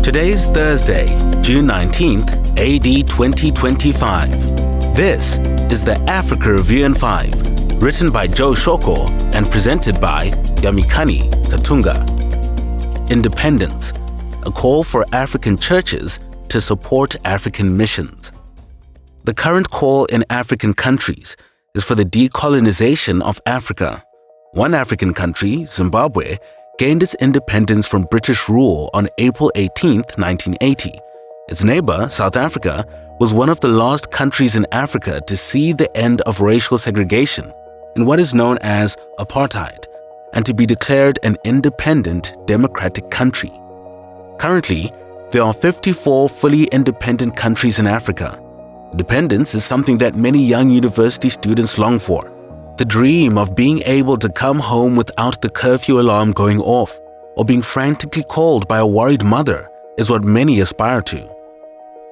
Today is Thursday, June 19th, AD 2025. This is the Africa Review in 5, written by Joe Shoko and presented by Yamikani Katunga. Independence, a call for African churches to support African missions. The current call in African countries is for the decolonization of Africa. One African country, Zimbabwe, gained its independence from British rule on April 18, 1980. Its neighbor, South Africa, was one of the last countries in Africa to see the end of racial segregation in what is known as apartheid, and to be declared an independent democratic country. Currently, there are 54 fully independent countries in Africa. Independence is something that many young university students long for. The dream of being able to come home without the curfew alarm going off or being frantically called by a worried mother is what many aspire to.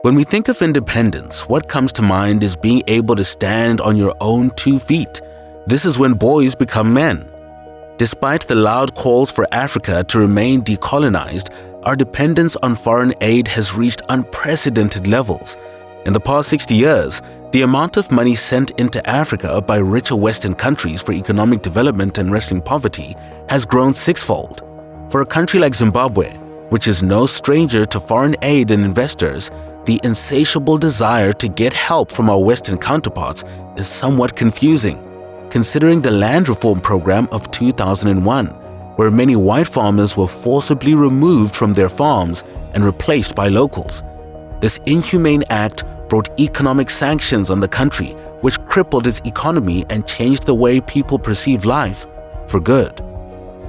When we think of independence, what comes to mind is being able to stand on your own 2 feet. This is when boys become men. Despite the loud calls for Africa to remain decolonized, our dependence on foreign aid has reached unprecedented levels. In the past 60 years, the amount of money sent into Africa by richer Western countries for economic development and wrestling poverty has grown 6-fold. For a country like Zimbabwe, which is no stranger to foreign aid and investors, the insatiable desire to get help from our Western counterparts is somewhat confusing, considering the land reform program of 2001, where many white farmers were forcibly removed from their farms and replaced by locals. This inhumane act brought economic sanctions on the country, which crippled its economy and changed the way people perceive life for good.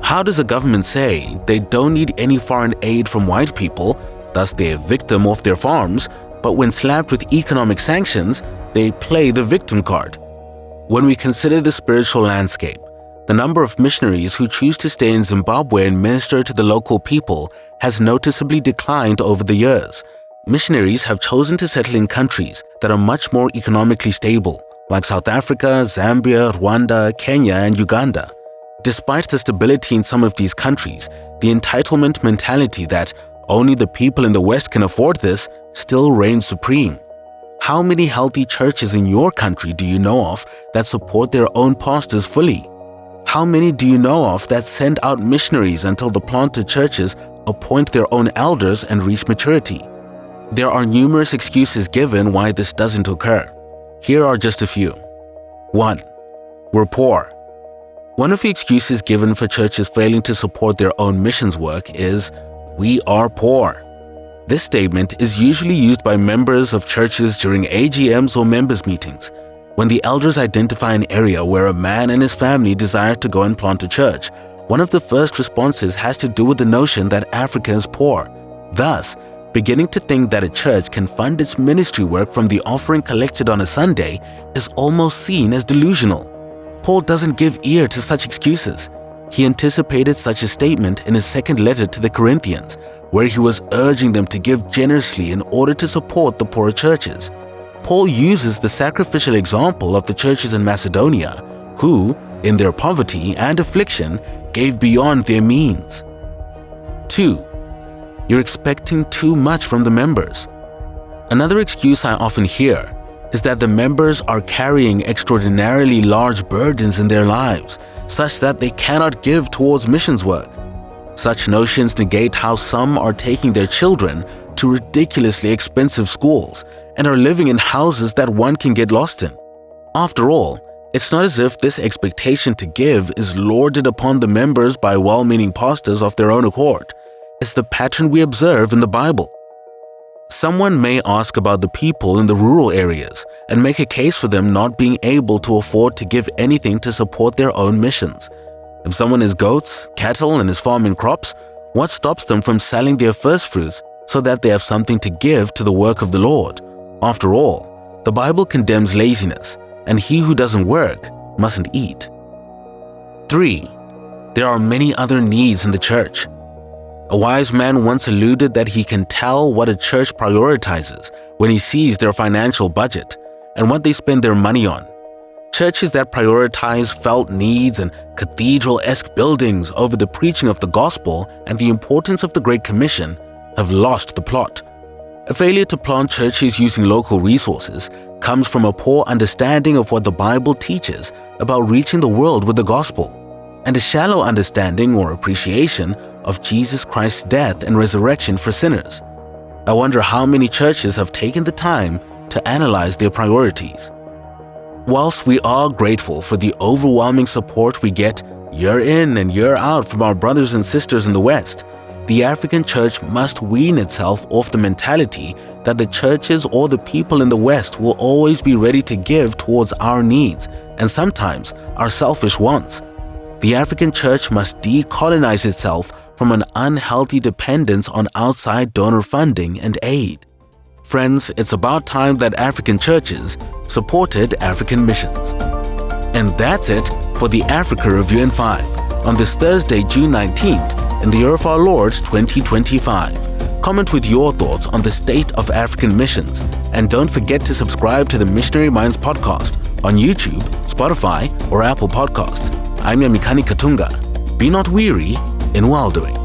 How does a government say they don't need any foreign aid from white people, thus they evict them off their farms, but when slapped with economic sanctions, they play the victim card? When we consider the spiritual landscape, the number of missionaries who choose to stay in Zimbabwe and minister to the local people has noticeably declined over the years. Missionaries have chosen to settle in countries that are much more economically stable, like South Africa, Zambia, Rwanda, Kenya, and Uganda. Despite the stability in some of these countries, the entitlement mentality that only the people in the West can afford this still reigns supreme. How many healthy churches in your country do you know of that support their own pastors fully? How many do you know of that send out missionaries until the planted churches appoint their own elders and reach maturity? There are numerous excuses given why this doesn't occur. Here are just a few. 1. We're poor. One of the excuses given for churches failing to support their own missions work is, "We are poor." This statement is usually used by members of churches during AGMs or members' meetings. When the elders identify an area where a man and his family desire to go and plant a church, one of the first responses has to do with the notion that Africa is poor. Thus, beginning to think that a church can fund its ministry work from the offering collected on a Sunday is almost seen as delusional. Paul doesn't give ear to such excuses. He anticipated such a statement in his second letter to the Corinthians, where he was urging them to give generously in order to support the poorer churches. Paul uses the sacrificial example of the churches in Macedonia, who, in their poverty and affliction, gave beyond their means. 2. You're expecting too much from the members. Another excuse I often hear is that the members are carrying extraordinarily large burdens in their lives, such that they cannot give towards missions work. Such notions negate how some are taking their children to ridiculously expensive schools and are living in houses that one can get lost in. After all, it's not as if this expectation to give is lorded upon the members by well-meaning pastors of their own accord. It's the pattern we observe in the Bible. Someone may ask about the people in the rural areas and make a case for them not being able to afford to give anything to support their own missions. If someone has goats, cattle, and is farming crops, what stops them from selling their first fruits so that they have something to give to the work of the Lord? After all, the Bible condemns laziness, and he who doesn't work mustn't eat. 3. There are many other needs in the church. A wise man once alluded that he can tell what a church prioritizes when he sees their financial budget and what they spend their money on. Churches that prioritize felt needs and cathedral-esque buildings over the preaching of the gospel and the importance of the Great Commission have lost the plot. A failure to plant churches using local resources comes from a poor understanding of what the Bible teaches about reaching the world with the gospel, and a shallow understanding or appreciation of Jesus Christ's death and resurrection for sinners. I wonder how many churches have taken the time to analyze their priorities. Whilst we are grateful for the overwhelming support we get year in and year out from our brothers and sisters in the West, the African church must wean itself off the mentality that the churches or the people in the West will always be ready to give towards our needs and sometimes our selfish wants. The African church must decolonize itself from an unhealthy dependence on outside donor funding and aid. Friends, it's about time that African churches supported African missions. And that's it for the Africa Review in 5 on this Thursday, June 19th in the year of our Lord 2025. Comment with your thoughts on the state of African missions, and don't forget to subscribe to the Missionary Minds podcast on YouTube, Spotify, or Apple Podcasts. I'm Yamikani Katunga. Be not weary in well-doing.